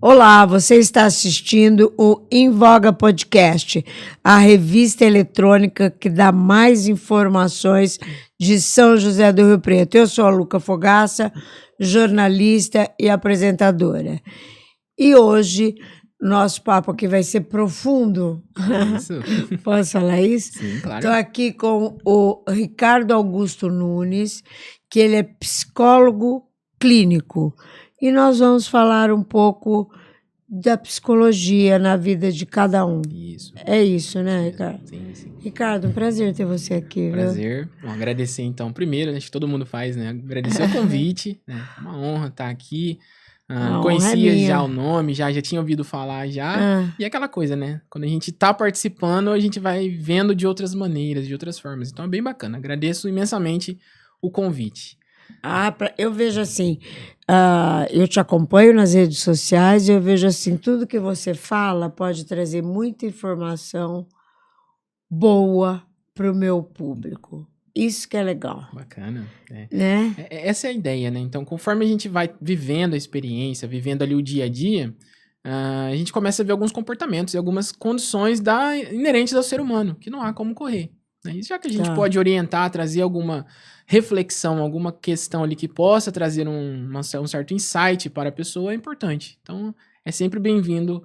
Olá, você está assistindo o Em Voga Podcast, a revista eletrônica que dá mais informações de São José do Rio Preto. Eu sou a Luca Fogaça, jornalista e apresentadora. E hoje, nosso papo aqui vai ser profundo. Isso. Posso falar isso? Sim, claro. Estou aqui com o Ricardo Augusto Nunes, que ele é psicólogo clínico. E nós vamos falar um pouco da psicologia na vida de cada um. Isso. É isso, né, Ricardo? Sim. Ricardo, um prazer ter você aqui. Prazer. Bom, agradecer, então, primeiro, acho que todo mundo faz, né? Agradecer o convite, né? Uma honra estar aqui. Conhecia já o nome, já tinha ouvido falar já. E aquela coisa, né? Quando a gente tá participando, a gente vai vendo de outras maneiras, de outras formas. Então é bem bacana. Agradeço imensamente o convite. Eu vejo assim, eu te acompanho nas redes sociais e eu vejo assim, tudo que você fala pode trazer muita informação boa para o meu público. Isso que é legal. Bacana. Né? Essa é a ideia, né? Então, conforme a gente vai vivendo a experiência, vivendo ali o dia a dia, a gente começa a ver alguns comportamentos e algumas condições inerentes ao ser humano, que não há como correr. Né? E já que a gente pode orientar, trazer alguma reflexão, alguma questão ali que possa trazer um certo insight para a pessoa, é importante. Então, é sempre bem-vindo.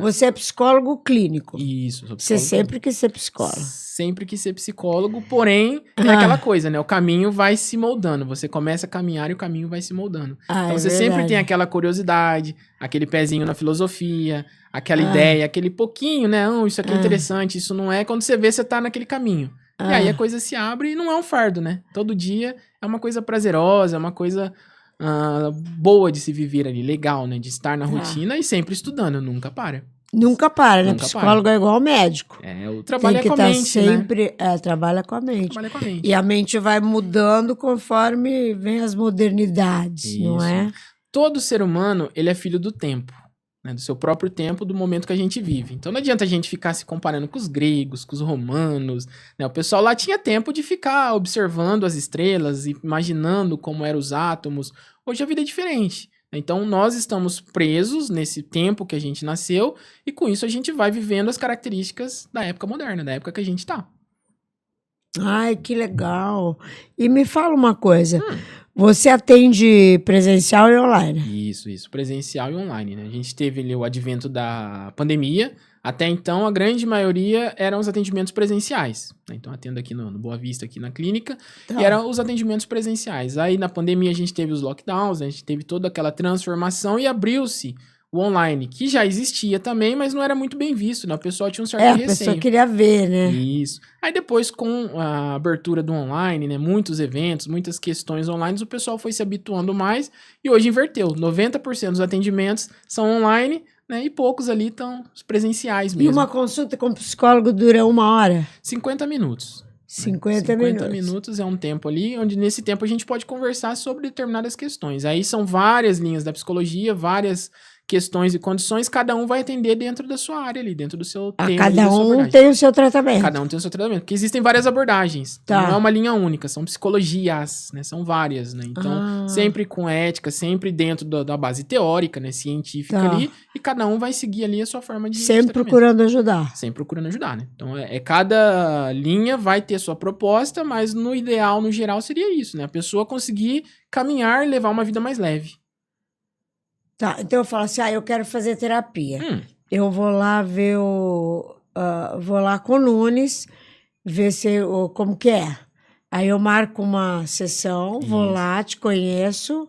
Você é psicólogo clínico. Isso, sou psicólogo. Você sempre quis ser psicólogo. Sempre quis ser psicólogo, porém, é aquela coisa, né? O caminho vai se moldando. Você começa a caminhar e o caminho vai se moldando. Então, você sempre tem aquela curiosidade, aquele pezinho na filosofia, aquela ideia, aquele pouquinho, né? Isso aqui é interessante, isso não é. Quando você vê, você tá naquele caminho. E aí a coisa se abre e não é um fardo, né? Todo dia é uma coisa prazerosa, é uma coisa boa de se viver ali, legal, né? De estar na rotina e sempre estudando, nunca para. Nunca para, né? Psicólogo é igual médico. O trabalho é com a mente, sempre, né? Trabalha com a mente. Trabalha com a mente. E a mente vai mudando conforme vem as modernidades, isso. Não é? Todo ser humano, ele é filho do tempo. Né, do seu próprio tempo, do momento que a gente vive. Então não adianta a gente ficar se comparando com os gregos, com os romanos, né? O pessoal lá tinha tempo de ficar observando as estrelas, imaginando como eram os átomos. Hoje a vida é diferente. Então nós estamos presos nesse tempo que a gente nasceu e com isso a gente vai vivendo as características da época moderna, da época que a gente tá. Ai, que legal. E me fala uma coisa, você atende presencial e online? Isso, presencial e online, né? A gente teve ali o advento da pandemia, até então a grande maioria eram os atendimentos presenciais, né? Então atendo aqui no Boa Vista, aqui na clínica, e eram os atendimentos presenciais. Aí na pandemia a gente teve os lockdowns, a gente teve toda aquela transformação e abriu-se o online, que já existia também, mas não era muito bem visto, né? O pessoal tinha um certo receio. A pessoa queria ver, né? Isso. Aí depois, com a abertura do online, né? Muitos eventos, muitas questões online, o pessoal foi se habituando mais e hoje inverteu. 90% dos atendimentos são online, né? E poucos ali estão os presenciais mesmo. E uma consulta com psicólogo dura 1 hora? 50 minutos. 50 minutos é um tempo ali, onde nesse tempo a gente pode conversar sobre determinadas questões. Aí são várias linhas da psicologia, várias questões e condições, cada um vai atender dentro da sua área ali, dentro do seu tema. Cada um tem o seu tratamento. Cada um tem o seu tratamento, porque existem várias abordagens. Não é uma linha única, são psicologias, né? São várias, né? Então, sempre com ética, sempre dentro da base teórica, né? Científica ali, e cada um vai seguir ali a sua forma de sempre procurando ajudar. Sempre procurando ajudar, né? Então, cada linha vai ter sua proposta, mas no ideal, no geral, seria isso, né? A pessoa conseguir caminhar e levar uma vida mais leve. Tá, então eu falo assim, eu quero fazer terapia. Eu vou lá ver vou lá com o Nunes, ver como que é. Aí eu marco uma sessão, vou lá, te conheço,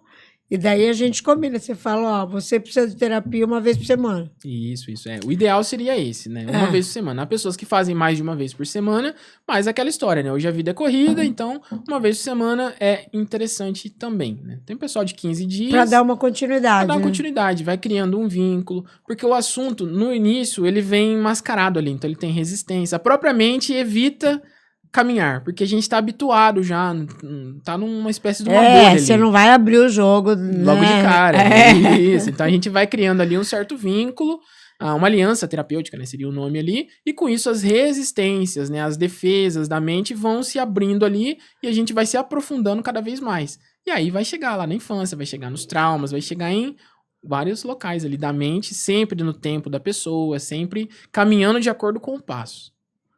e daí a gente combina. Você fala, você precisa de terapia 1 vez por semana. Isso. O ideal seria esse, né? 1 vez por semana. Há pessoas que fazem mais de 1 vez por semana, mas aquela história, né? Hoje a vida é corrida, então 1 vez por semana é interessante também, né? Tem pessoal de 15 dias... Pra dar uma continuidade. Pra dar uma continuidade, vai criando um vínculo, porque o assunto, no início, ele vem mascarado ali, então ele tem resistência. A própria mente evita caminhar, porque a gente tá habituado já, tá numa espécie de uma bolha ali. Você não vai abrir o jogo, logo de cara. Isso, então a gente vai criando ali um certo vínculo, uma aliança terapêutica, né, seria o nome ali, e com isso as resistências, né, as defesas da mente vão se abrindo ali e a gente vai se aprofundando cada vez mais. E aí vai chegar lá na infância, vai chegar nos traumas, vai chegar em vários locais ali da mente, sempre no tempo da pessoa, sempre caminhando de acordo com o passo.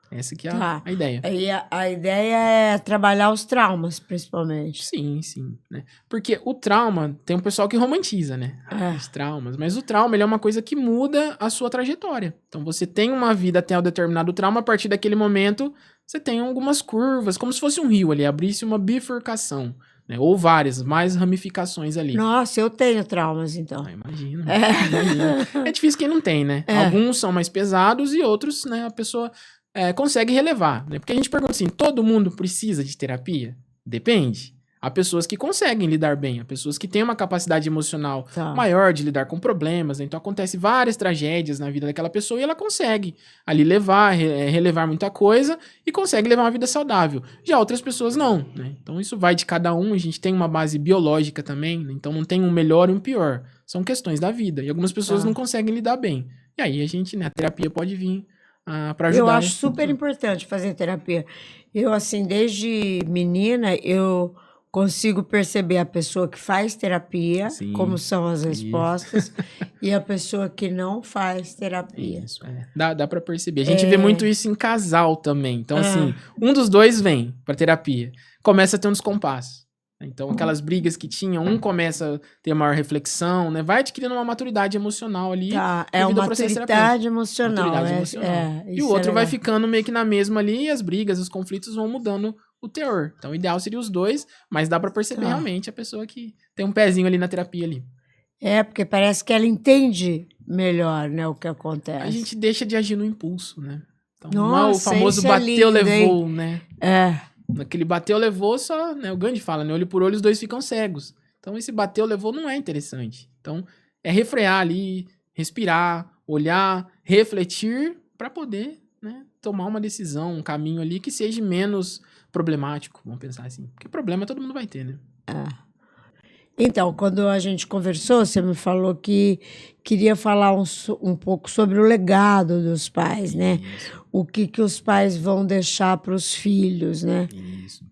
Essa que é a ideia. E a ideia é trabalhar os traumas, principalmente. Sim, né? Porque o trauma, tem um pessoal que romantiza, né? Os traumas. Mas o trauma, ele é uma coisa que muda a sua trajetória. Então, você tem uma vida até um determinado trauma, a partir daquele momento, você tem algumas curvas, como se fosse um rio ali, abrisse uma bifurcação, né? Ou várias, mais ramificações ali. Nossa, eu tenho traumas, então. Imagino. É difícil quem não tem, né? Alguns são mais pesados e outros, né, a pessoa consegue relevar, né? Porque a gente pergunta assim, todo mundo precisa de terapia? Depende. Há pessoas que conseguem lidar bem, há pessoas que têm uma capacidade emocional maior de lidar com problemas, né? Então acontece várias tragédias na vida daquela pessoa e ela consegue ali relevar muita coisa e consegue levar uma vida saudável. Já outras pessoas não, né? Então isso vai de cada um, a gente tem uma base biológica também, né? Então não tem um melhor e um pior, são questões da vida e algumas pessoas não conseguem lidar bem. E aí a gente, né, a terapia pode vir para ajudar. Eu acho super importante fazer terapia. Eu, assim, desde menina, eu consigo perceber a pessoa que faz terapia, como são as respostas, e a pessoa que não faz terapia. Isso, dá para perceber. A gente vê muito isso em casal também. Então, assim, um dos dois vem para terapia, começa a ter um descompasso. Então, aquelas brigas que tinham, um começa a ter maior reflexão, né? Vai adquirindo uma maturidade emocional ali. É uma maturidade emocional. E o outro vai ficando meio que na mesma ali, e as brigas, os conflitos vão mudando o teor. Então, o ideal seria os dois, mas dá pra perceber realmente a pessoa que tem um pezinho ali na terapia ali. Porque parece que ela entende melhor, né, o que acontece. A gente deixa de agir no impulso, né? Então, não é o famoso bateu, levou, né? Naquele bateu, levou, só, né? O Gandhi fala, né? Olho por olho, os dois ficam cegos. Então, esse bateu, levou não é interessante. Então, é refrear ali, respirar, olhar, refletir para poder, né, tomar uma decisão, um caminho ali que seja menos problemático, vamos pensar assim. Porque problema todo mundo vai ter, né? Então, quando a gente conversou, você me falou que queria falar um pouco sobre o legado dos pais, né? O que os pais vão deixar para os filhos, né?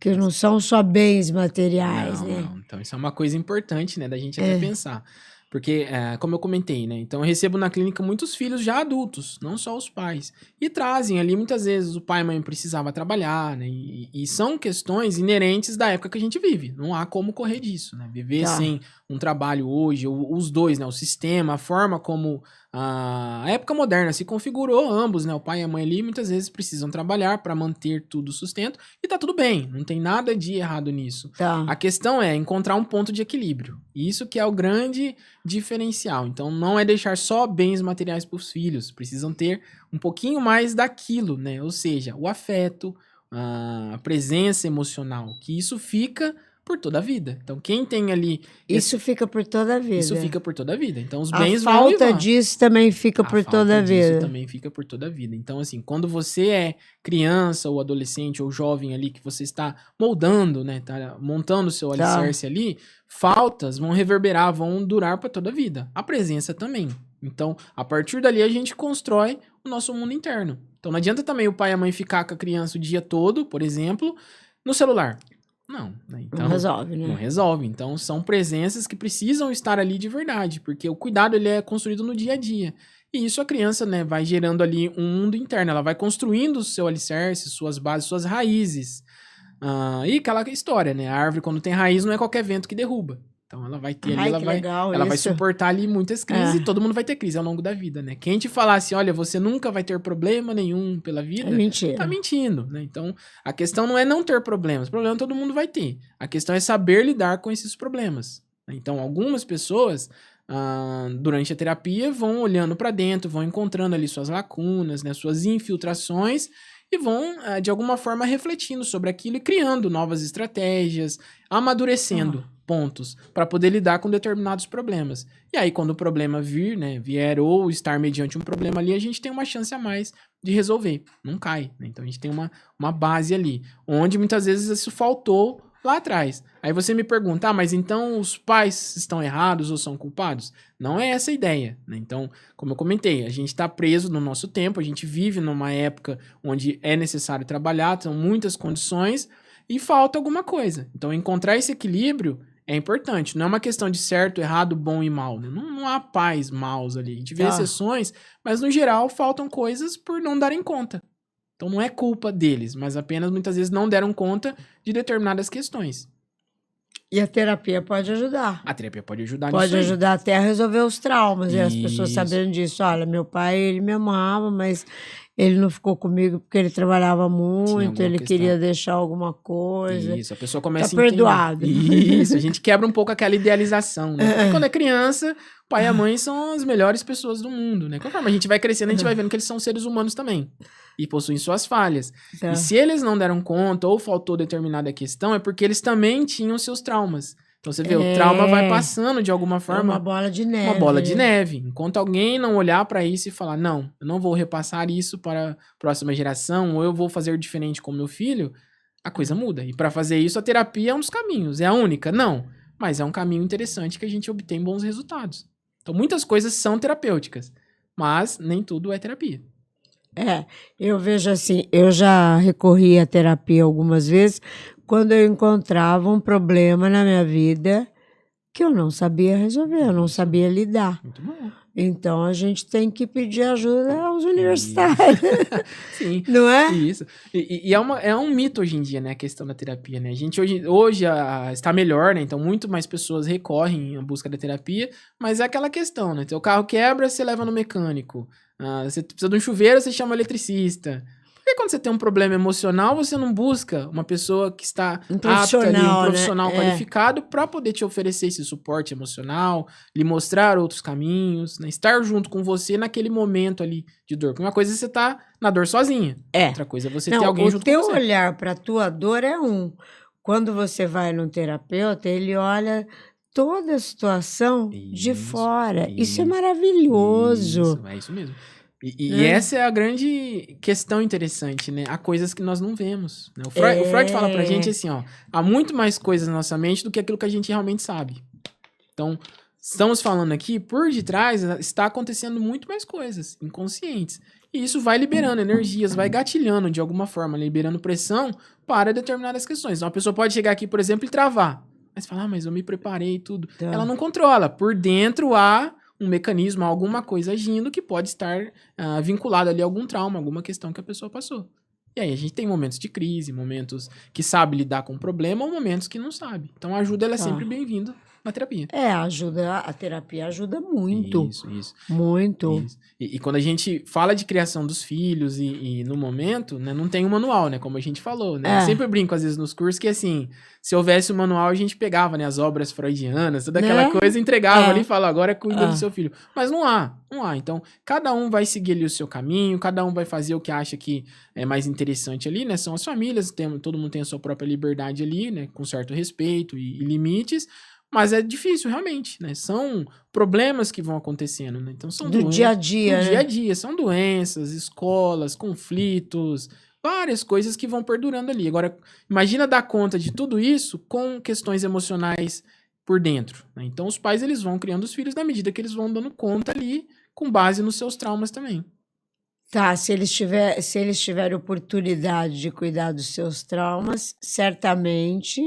Que não são só bens materiais, né? Não. Então, isso é uma coisa importante, né, da gente até pensar. Porque, como eu comentei, né? Então, eu recebo na clínica muitos filhos já adultos, não só os pais. E trazem ali, muitas vezes, o pai e a mãe precisava trabalhar, né? E são questões inerentes da época que a gente vive. Não há como correr disso, né? Viver sem um trabalho hoje, os dois, né? O sistema, a forma como a época moderna se configurou, ambos, né? O pai e a mãe ali, muitas vezes precisam trabalhar para manter tudo sustento. E tá tudo bem, não tem nada de errado nisso. A questão é encontrar um ponto de equilíbrio. Isso que é o grande diferencial. Então, não é deixar só bens materiais para os filhos. Precisam ter um pouquinho mais daquilo, né? Ou seja, o afeto, a presença emocional, que isso fica por toda a vida. Então, quem tem ali... Isso fica por toda a vida. Isso fica por toda a vida. Então, os bens vão e vão. A falta disso também fica por toda a vida. Isso também fica por toda a vida. Então, assim, quando você é criança ou adolescente ou jovem ali, que você está moldando, né? Tá montando o seu alicerce ali, faltas vão reverberar, vão durar para toda a vida. A presença também. Então, a partir dali, a gente constrói o nosso mundo interno. Então, não adianta também o pai e a mãe ficar com a criança o dia todo, por exemplo, no celular. Não, né? Então, não resolve, né? Não resolve. Então, são presenças que precisam estar ali de verdade, porque o cuidado ele é construído no dia a dia. E isso a criança, né, vai gerando ali um mundo interno, ela vai construindo o seu alicerce, suas bases, suas raízes. E aquela história, né? A árvore, quando tem raiz, não é qualquer vento que derruba. Então, ela vai ter ali, ela vai suportar ali muitas crises e todo mundo vai ter crise ao longo da vida, né? Quem te falar assim, olha, você nunca vai ter problema nenhum pela vida, tá mentindo, né? Então, a questão não é não ter problemas, problema todo mundo vai ter. A questão é saber lidar com esses problemas. Então, algumas pessoas, durante a terapia, vão olhando para dentro, vão encontrando ali suas lacunas, né? Suas infiltrações e vão, de alguma forma, refletindo sobre aquilo e criando novas estratégias, amadurecendo pontos para poder lidar com determinados problemas. E aí, quando o problema vier ou estar mediante um problema ali, a gente tem uma chance a mais de resolver. Não cai, né? Então, a gente tem uma base ali, onde muitas vezes isso faltou lá atrás. Aí você me pergunta, mas então os pais estão errados ou são culpados? Não é essa a ideia, né? Então, como eu comentei, a gente está preso no nosso tempo, a gente vive numa época onde é necessário trabalhar, são muitas condições e falta alguma coisa. Então, encontrar esse equilíbrio é importante. Não é uma questão de certo, errado, bom e mal, né? Não há pais maus ali. A gente vê exceções, mas no geral faltam coisas por não darem conta. Então não é culpa deles, mas apenas muitas vezes não deram conta de determinadas questões. E a terapia pode ajudar. A terapia pode ajudar nisso. Pode ajudar até a resolver os traumas. Isso. E as pessoas sabendo disso. Olha, meu pai, ele me amava, mas ele não ficou comigo porque ele trabalhava muito, ele queria deixar alguma coisa. Isso, a pessoa começa a perdoado. Isso, a gente quebra um pouco aquela idealização, né? Porque quando é criança, o pai e a mãe são as melhores pessoas do mundo, né? Conforme a gente vai crescendo, a gente vai vendo que eles são seres humanos também. E possuem suas falhas. E se eles não deram conta ou faltou determinada questão, é porque eles também tinham seus traumas. Então você vê, o trauma vai passando de alguma forma. Uma bola de neve. Uma bola de neve. Enquanto alguém não olhar para isso e falar, não, eu não vou repassar isso para a próxima geração, ou eu vou fazer diferente com meu filho, a coisa muda. E para fazer isso, a terapia é um dos caminhos. É a única? Não. Mas é um caminho interessante que a gente obtém bons resultados. Então muitas coisas são terapêuticas, mas nem tudo é terapia. Eu vejo assim, eu já recorri à terapia algumas vezes quando eu encontrava um problema na minha vida que eu não sabia resolver, eu não sabia lidar. Muito bom. Então, a gente tem que pedir ajuda aos universitários. Sim. Não é? Isso. E é um mito hoje em dia, né, a questão da terapia, né? A gente hoje está melhor, né? Então, muito mais pessoas recorrem em busca da terapia, mas é aquela questão, né? Teu carro quebra, você leva no mecânico. Você precisa de um chuveiro, você chama um eletricista. Por que quando você tem um problema emocional, você não busca uma pessoa que está apta ali, um profissional qualificado para poder te oferecer esse suporte emocional, lhe mostrar outros caminhos, né? Estar junto com você naquele momento ali de dor. Porque uma coisa é você estar na dor sozinha. Outra coisa é você ter alguém junto com você. O teu olhar para a tua dor é um. Quando você vai num terapeuta, ele olha toda a situação de fora. Isso é maravilhoso. É isso mesmo. E essa é a grande questão interessante, né? Há coisas que nós não vemos. Né? O Freud fala pra gente assim, ó, há muito mais coisas na nossa mente do que aquilo que a gente realmente sabe. Então, estamos falando aqui, por detrás está acontecendo muito mais coisas inconscientes. E isso vai liberando energias, vai gatilhando de alguma forma, liberando pressão para determinadas questões. Então, a pessoa pode chegar aqui, por exemplo, e travar. Mas fala, mas eu me preparei e tudo. Ela não controla. Por dentro há um mecanismo, alguma coisa agindo que pode estar vinculado ali a algum trauma, alguma questão que a pessoa passou. E aí a gente tem momentos de crise, momentos que sabe lidar com o problema ou momentos que não sabe. Então a ajuda ela é sempre bem-vinda na terapia. A terapia ajuda muito. Isso. Muito. Isso. E quando a gente fala de criação dos filhos e no momento, né, não tem um manual, né, como a gente falou, né? Eu sempre brinco às vezes nos cursos que assim, se houvesse um manual a gente pegava, né, as obras freudianas, toda aquela coisa, entregava ali e falava, agora cuida do seu filho. Mas não há. Então, cada um vai seguir ali o seu caminho, cada um vai fazer o que acha que é mais interessante ali, né? São as famílias, todo mundo tem a sua própria liberdade ali, né, com certo respeito e limites. Mas é difícil, realmente, né? São problemas que vão acontecendo, né? Então, são do dia a dia, do dia a dia. São doenças, escolas, conflitos, várias coisas que vão perdurando ali. Agora, imagina dar conta de tudo isso com questões emocionais por dentro, né? Então, os pais, eles vão criando os filhos na medida que eles vão dando conta ali, com base nos seus traumas também. Tá, se eles tiverem oportunidade de cuidar dos seus traumas, certamente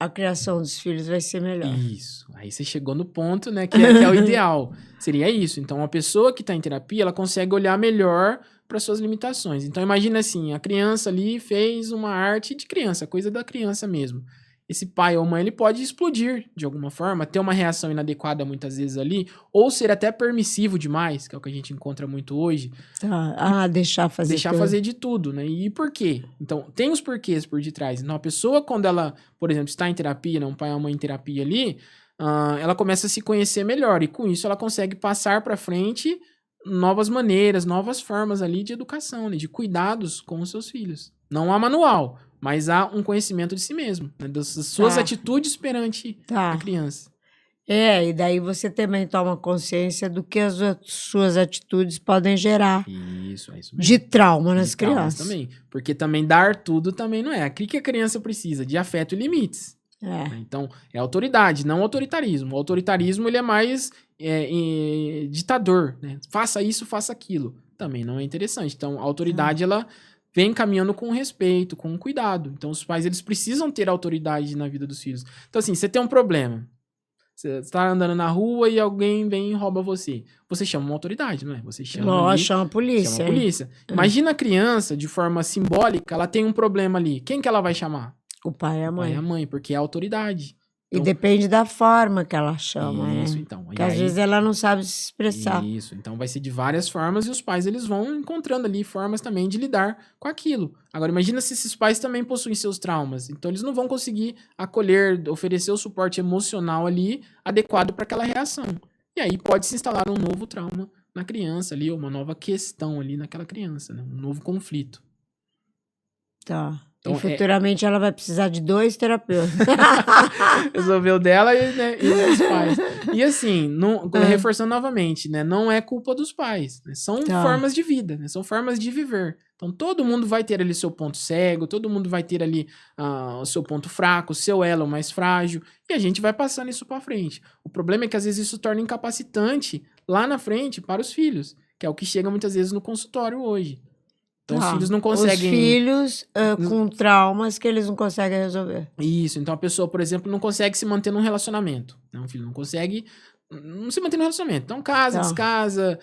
a criação dos filhos vai ser melhor. Isso. Aí você chegou no ponto, né, que é o ideal. Seria isso. Então, uma pessoa que está em terapia, ela consegue olhar melhor para suas limitações. Então, imagina assim, a criança ali fez uma arte de criança, coisa da criança mesmo. Esse pai ou mãe, ele pode explodir de alguma forma, ter uma reação inadequada muitas vezes ali, ou ser até permissivo demais, que é o que a gente encontra muito hoje. Deixar fazer de tudo, né? E por quê? Então, tem os porquês por detrás. Então, a pessoa, quando ela, por exemplo, está em terapia, né, um pai ou uma mãe em terapia ali, ela começa a se conhecer melhor, e com isso ela consegue passar para frente novas maneiras, novas formas ali de educação, né, de cuidados com os seus filhos. Não há manual, mas há um conhecimento de si mesmo, né, das suas atitudes perante a criança. E daí você também toma consciência do que as suas atitudes podem gerar. Isso mesmo. De trauma nas crianças. Também, porque também dar tudo também não é. O que a criança precisa? De afeto e limites. Né? Então, é autoridade, não autoritarismo. O autoritarismo, ele é mais ditador, né? Faça isso, faça aquilo. Também não é interessante. Então, a autoridade, ela vem caminhando com respeito, com cuidado. Então, os pais, eles precisam ter autoridade na vida dos filhos. Então, assim, você tem um problema. Você está andando na rua e alguém vem e rouba você. Você chama uma autoridade, não é? Você chama chama a polícia. Chama a polícia. Imagina a criança, de forma simbólica, ela tem um problema ali. Quem que ela vai chamar? O pai e a mãe. O pai e a mãe, porque é a autoridade. Então, e depende da forma que ela chama, isso, né? Então. Porque às vezes ela não sabe se expressar. Isso, então vai ser de várias formas e os pais, eles vão encontrando ali formas também de lidar com aquilo. Agora, imagina se esses pais também possuem seus traumas. Então, eles não vão conseguir acolher, oferecer o suporte emocional ali adequado para aquela reação. E aí pode se instalar um novo trauma na criança ali, ou uma nova questão ali naquela criança, né? Um novo conflito. Tá. Então, e futuramente ela vai precisar de 2 terapeutas. Resolveu dela e dos pais. E assim, reforçando novamente, né? Não é culpa dos pais. Né? São formas de vida, né? São formas de viver. Então, todo mundo vai ter ali seu ponto cego, todo mundo vai ter ali o seu ponto fraco, o seu elo mais frágil, e a gente vai passando isso para frente. O problema é que às vezes isso torna incapacitante lá na frente para os filhos, que é o que chega muitas vezes no consultório hoje. Então, os filhos não conseguem... Os filhos com traumas que eles não conseguem resolver. Isso. Então, a pessoa, por exemplo, não consegue se manter num relacionamento. Né? Um filho não consegue não se manter no relacionamento. Então, casa, descasa,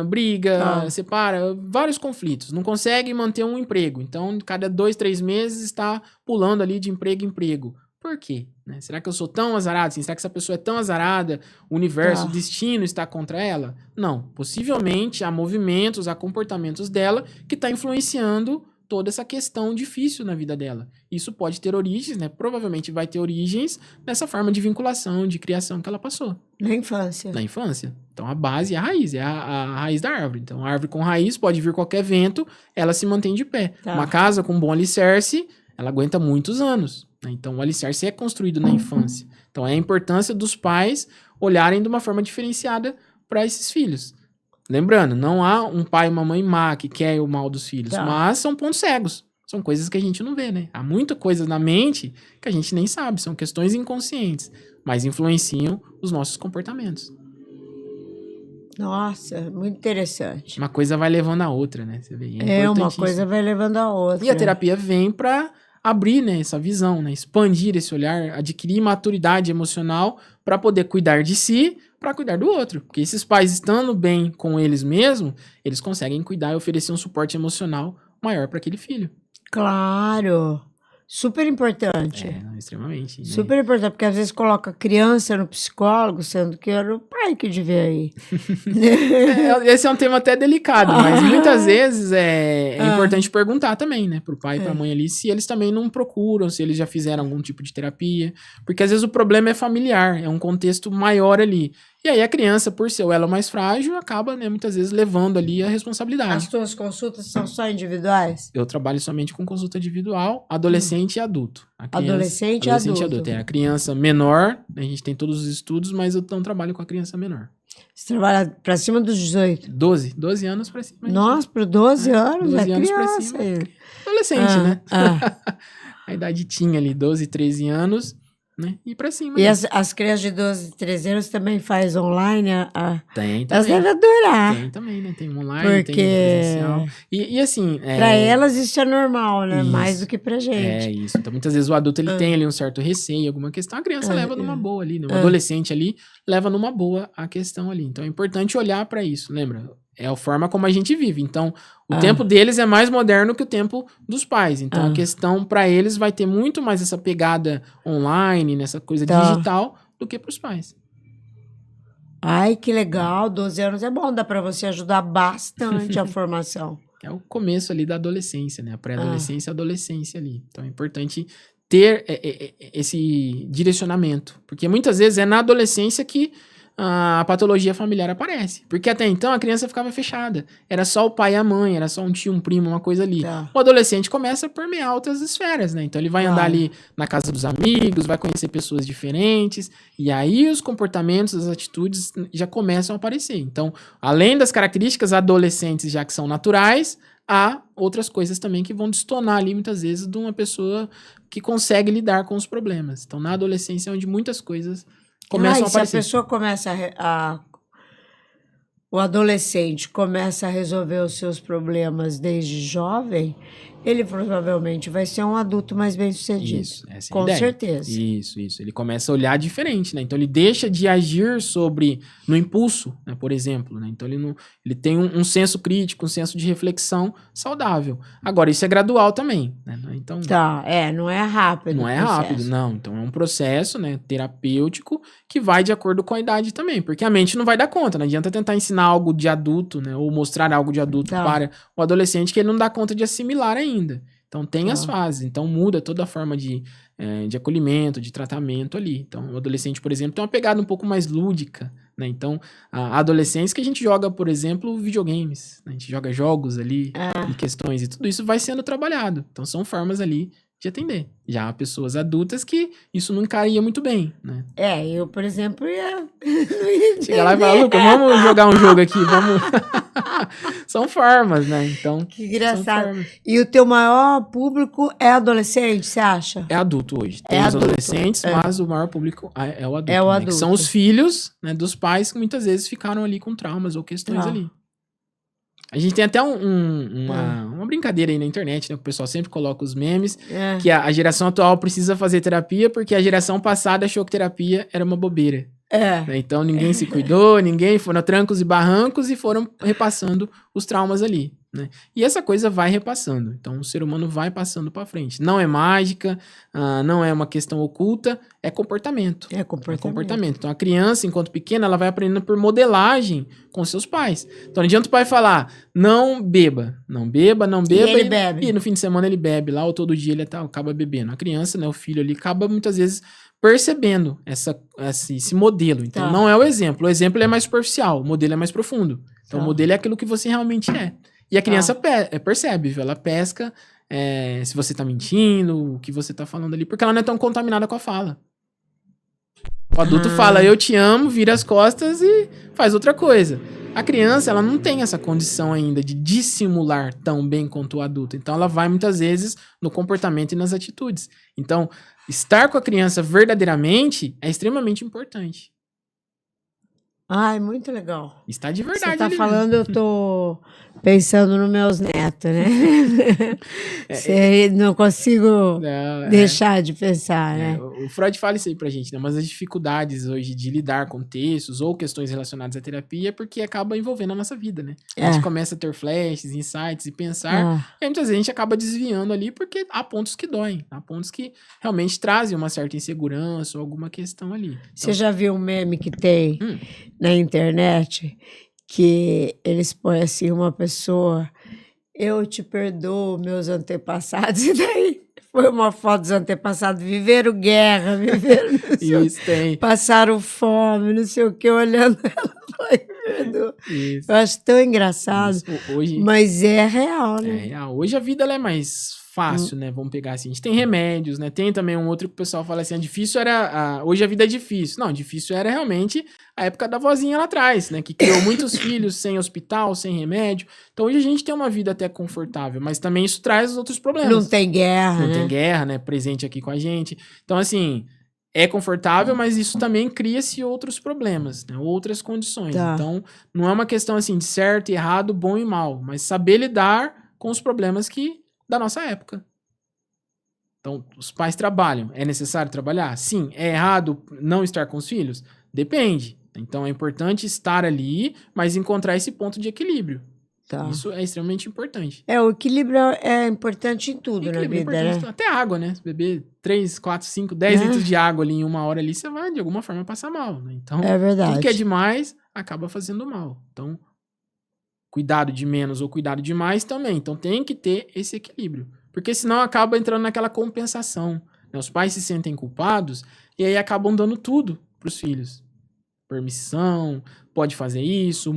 briga, separa, vários conflitos. Não consegue manter um emprego. Então, cada 2, 3 meses está pulando ali de emprego em emprego. Por quê? Né? Será que eu sou tão azarado? Assim? Será que essa pessoa é tão azarada? O universo, o destino está contra ela? Não. Possivelmente há movimentos, há comportamentos dela que está influenciando toda essa questão difícil na vida dela. Isso pode ter origens, né? Provavelmente vai ter origens nessa forma de vinculação, de criação que ela passou. Na infância. Na infância. Então a base é a raiz, é a raiz da árvore. Então a árvore com raiz pode vir qualquer vento, ela se mantém de pé. Uma casa com bom alicerce, ela aguenta muitos anos. Então, o alicerce é construído na infância. Então, é a importância dos pais olharem de uma forma diferenciada para esses filhos. Lembrando, não há um pai e uma mãe má que quer o mal dos filhos, mas são pontos cegos. São coisas que a gente não vê, né? Há muita coisa na mente que a gente nem sabe. São questões inconscientes, mas influenciam os nossos comportamentos. Nossa, muito interessante. Uma coisa vai levando a outra, né? Você vê, uma coisa vai levando a outra. E a terapia vem para abrir, né, essa visão, né, expandir esse olhar, adquirir maturidade emocional para poder cuidar de si, para cuidar do outro. Porque esses pais estando bem com eles mesmos, eles conseguem cuidar e oferecer um suporte emocional maior para aquele filho. Claro. Super importante. Extremamente. Né? Super importante, porque às vezes coloca a criança no psicólogo, sendo que era o pai que devia ir. Esse é um tema até delicado, mas muitas vezes é importante perguntar também, né, pro pai e pra mãe ali, se eles também não procuram, se eles já fizeram algum tipo de terapia, porque às vezes o problema é familiar, é um contexto maior ali. E aí a criança, por ser o elo mais frágil, acaba, né, muitas vezes levando ali a responsabilidade. As tuas consultas são só individuais? Eu trabalho somente com consulta individual, adolescente e adulto. Adolescente e adulto. A criança menor, a gente tem todos os estudos, mas eu não trabalho com a criança menor. Você trabalha pra cima dos 18? 12 anos pra cima. Nossa, por 12 anos? 12 anos criança. Pra cima. Adolescente, né? A idade tinha ali 12, 13 anos. Né? E pra cima. E né? as crianças de 12, 13 anos também faz online? Tem também. Elas devem adorar. Tem também, né? Tem online, porque... tem presencial. E assim... Pra elas isso é normal, né? Isso. Mais do que pra gente. É isso. Então, muitas vezes o adulto ele tem ali um certo receio, alguma questão. A criança leva numa boa ali, né? O adolescente ali leva numa boa a questão ali. Então, é importante olhar pra isso, lembra? É a forma como a gente vive. Então, o tempo deles é mais moderno que o tempo dos pais. Então, a questão para eles vai ter muito mais essa pegada online, nessa coisa digital, do que para os pais. Ai, que legal. 12 anos é bom. Dá para você ajudar bastante a formação. É o começo ali da adolescência, né? A pré-adolescência e a adolescência ali. Então, é importante ter esse direcionamento. Porque muitas vezes é na adolescência que a patologia familiar aparece. Porque até então a criança ficava fechada. Era só o pai e a mãe, era só um tio, um primo, uma coisa ali. O adolescente começa a permear outras esferas, né? Então ele vai andar ali na casa dos amigos, vai conhecer pessoas diferentes, e aí os comportamentos, as atitudes já começam a aparecer. Então, além das características adolescentes já que são naturais, há outras coisas também que vão destonar ali muitas vezes de uma pessoa que consegue lidar com os problemas. Então, na adolescência é onde muitas coisas começam a aparecer. Se a pessoa começa o adolescente começa a resolver os seus problemas desde jovem, ele provavelmente vai ser um adulto mais bem-sucedido. Isso, essa é a Com ideia. certeza. Isso. Ele começa a olhar diferente, né? Então ele deixa de agir no impulso, né? Por exemplo, né? Então ele tem um senso crítico, um senso de reflexão saudável. Agora, isso é gradual também, né? Então, não é rápido. Não é rápido, não. Então é um processo, né, terapêutico que vai de acordo com a idade também, porque a mente não vai dar conta. Não adianta tentar ensinar algo de adulto, né, ou mostrar algo de adulto para o adolescente que ele não dá conta de assimilar ainda. Então tem as fases, então muda toda a forma de acolhimento, de tratamento ali. Então o adolescente, por exemplo, tem uma pegada um pouco mais lúdica, né? Então a adolescência que a gente joga, por exemplo, videogames, né? A gente joga jogos ali e questões e tudo isso vai sendo trabalhado. Então são formas ali de atender. Já há pessoas adultas que isso não encaria muito bem, né? Eu, por exemplo, ia... Chega lá e fala, Luca, vamos jogar um jogo aqui, vamos... São formas, né? Então, que engraçado. E o teu maior público é adolescente, você acha? É adulto hoje. Tem os adolescentes, mas o maior público é o adulto. É o né? adulto. Que são os filhos, né, dos pais que muitas vezes ficaram ali com traumas ou questões ali. A gente tem até uma brincadeira aí na internet, né? Que o pessoal sempre coloca os memes, que a geração atual precisa fazer terapia porque a geração passada achou que terapia era uma bobeira. Né? Então ninguém se cuidou, ninguém foi a trancos e barrancos e foram repassando os traumas ali. Né? E essa coisa vai repassando. Então o ser humano vai passando para frente. Não é mágica, não é uma questão oculta, é comportamento. É comportamento. Então a criança, enquanto pequena, ela vai aprendendo por modelagem com seus pais. Então não adianta o pai falar, não beba. E ele bebe. E no fim de semana ele bebe lá, ou todo dia ele acaba bebendo. A criança, né, o filho ali, acaba muitas vezes percebendo esse modelo. Então não é o exemplo. O exemplo é mais superficial, o modelo é mais profundo. Então o modelo é aquilo que você realmente é. E a criança percebe, viu? Ela pesca se você tá mentindo, o que você tá falando ali, porque ela não é tão contaminada com a fala. O adulto fala, eu te amo, vira as costas e faz outra coisa. A criança, ela não tem essa condição ainda de dissimular tão bem quanto o adulto. Então, ela vai muitas vezes no comportamento e nas atitudes. Então, estar com a criança verdadeiramente é extremamente importante. Ai, muito legal. Está de verdade. Você tá falando, eu tô pensando nos meus netos, né? Não consigo deixar de pensar, né? O Freud fala isso aí pra gente, né? Mas as dificuldades hoje de lidar com textos ou questões relacionadas à terapia é porque acaba envolvendo a nossa vida, né? A gente começa a ter flashes, insights e pensar, e aí muitas vezes a gente acaba desviando ali porque há pontos que doem, há pontos que realmente trazem uma certa insegurança ou alguma questão ali. Então, você já viu um meme que tem na internet que eles põem assim uma pessoa, eu te perdoo meus antepassados, e daí foi uma foto dos antepassados, viveram guerra, passaram fome, não sei o que, olhando ela, falei, isso. Eu acho tão engraçado, hoje, mas é real, né? É real. Hoje a vida ela é mais fácil, né? Vamos pegar assim. A gente tem remédios, né? Tem também um outro que o pessoal fala assim, difícil era... hoje a vida é difícil. Não, difícil era realmente a época da vozinha lá atrás, né? Que criou muitos filhos sem hospital, sem remédio. Então hoje a gente tem uma vida até confortável, mas também isso traz os outros problemas. Não tem guerra, tem guerra, né? Presente aqui com a gente. Então assim... É confortável, mas isso também cria-se outros problemas, né? Outras condições. Então, não é uma questão assim de certo e errado, bom e mal, mas saber lidar com os problemas da nossa época. Então, os pais trabalham. É necessário trabalhar? Sim. É errado não estar com os filhos? Depende. Então, é importante estar ali, mas encontrar esse ponto de equilíbrio. Isso é extremamente importante. O equilíbrio é importante em tudo na vida, né? Até água, né? Beber 3, 4, 5, 10 litros de água ali em uma hora ali, você vai, de alguma forma, passar mal, né? Então, é verdade. Tudo que é demais acaba fazendo mal. Então, cuidado de menos ou cuidado de mais também. Então, tem que ter esse equilíbrio. Porque senão acaba entrando naquela compensação. Né? Os pais se sentem culpados e aí acabam dando tudo pros filhos. Permissão, pode fazer isso,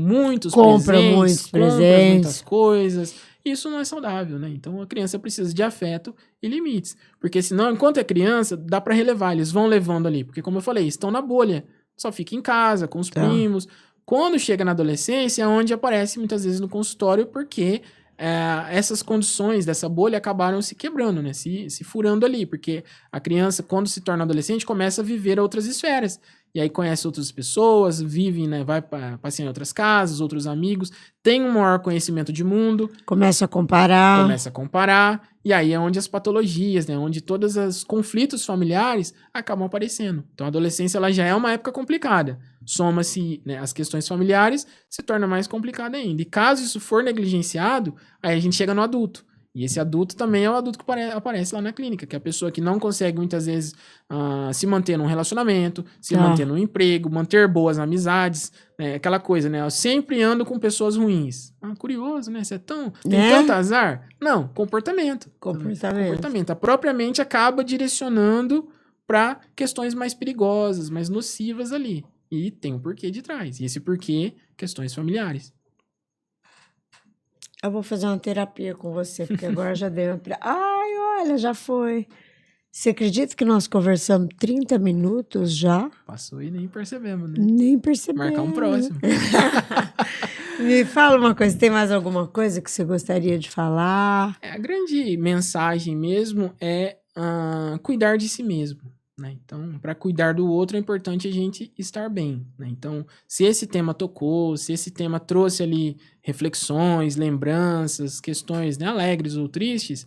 compra muitos presentes, muitas coisas. Isso não é saudável, né? Então a criança precisa de afeto e limites. Porque senão, enquanto é criança, dá para relevar. Eles vão levando ali. Porque, como eu falei, estão na bolha. Só fica em casa, com os primos. Quando chega na adolescência, é onde aparece muitas vezes no consultório, porque essas condições dessa bolha acabaram se quebrando, né? Se furando ali, porque a criança, quando se torna adolescente, começa a viver outras esferas. E aí conhece outras pessoas, vive, né? Vai passear em outras casas, outros amigos, tem um maior conhecimento de mundo. Começa a comparar. E aí é onde as patologias, né? Onde todos os conflitos familiares acabam aparecendo. Então a adolescência ela já é uma época complicada. Soma-se, né, as questões familiares, se torna mais complicada ainda. E caso isso for negligenciado, aí a gente chega no adulto. E esse adulto também é o adulto que aparece lá na clínica, que é a pessoa que não consegue muitas vezes se manter num relacionamento, se manter num emprego, manter boas amizades, né? Aquela coisa, né? Eu sempre ando com pessoas ruins. Curioso, né? Você tem tanto azar? Não, comportamento. A própria mente acaba direcionando para questões mais perigosas, mais nocivas ali. E tem um porquê de trás. E esse porquê, questões familiares. Eu vou fazer uma terapia com você, porque agora já deu uma... Ai, olha, já foi. Você acredita que nós conversamos 30 minutos já? Passou e nem percebemos, né? Nem percebemos. Marcar um próximo. Me fala uma coisa, tem mais alguma coisa que você gostaria de falar? A grande mensagem mesmo é cuidar de si mesmo. Né? Então, para cuidar do outro é importante a gente estar bem. Né? Então, se esse tema tocou, se esse tema trouxe ali reflexões, lembranças, questões, né, alegres ou tristes,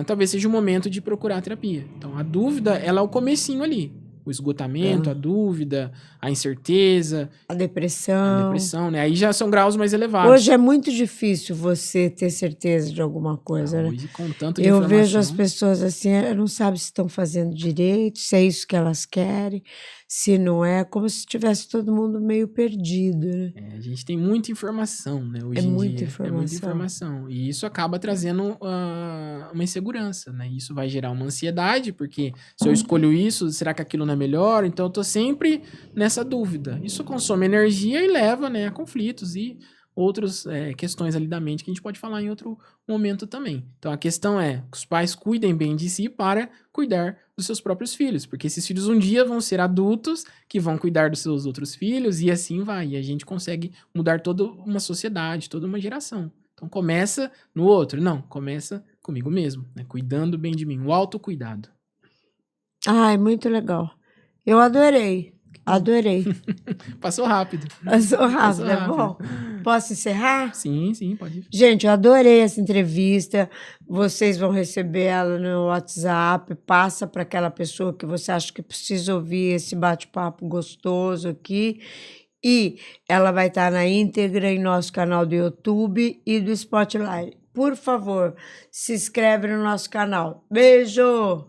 talvez seja o momento de procurar a terapia. Então, a dúvida, ela é o comecinho ali. O esgotamento, a dúvida, a incerteza. A depressão. Né? Aí já são graus mais elevados. Hoje é muito difícil você ter certeza de alguma coisa, né? Hoje, com tanto de eu informação... vejo as pessoas assim, não sabem se estão fazendo direito, se é isso que elas querem, se não é, como se tivesse todo mundo meio perdido, né? A gente tem muita informação, né? Hoje em muita dia. informação. É muita informação. E isso acaba trazendo uma insegurança, né? Isso vai gerar uma ansiedade, porque se eu escolho isso, será que aquilo não é melhor? Então eu tô sempre nessa dúvida. Isso consome energia e leva, né, a conflitos e outras questões ali da mente que a gente pode falar em outro momento também. Então a questão é que os pais cuidem bem de si para cuidar dos seus próprios filhos, porque esses filhos um dia vão ser adultos que vão cuidar dos seus outros filhos e assim vai. E a gente consegue mudar toda uma sociedade, toda uma geração. Então começa no outro, não, começa comigo mesmo, né? Cuidando bem de mim, o autocuidado. Ai, muito legal. Eu adorei. Passou rápido. Passou rápido, é bom. Posso encerrar? Sim, pode ir. Gente, eu adorei essa entrevista. Vocês vão receber ela no WhatsApp. Passa para aquela pessoa que você acha que precisa ouvir esse bate-papo gostoso aqui. E ela vai estar na íntegra em nosso canal do YouTube e do Spotify. Por favor, se inscreve no nosso canal. Beijo!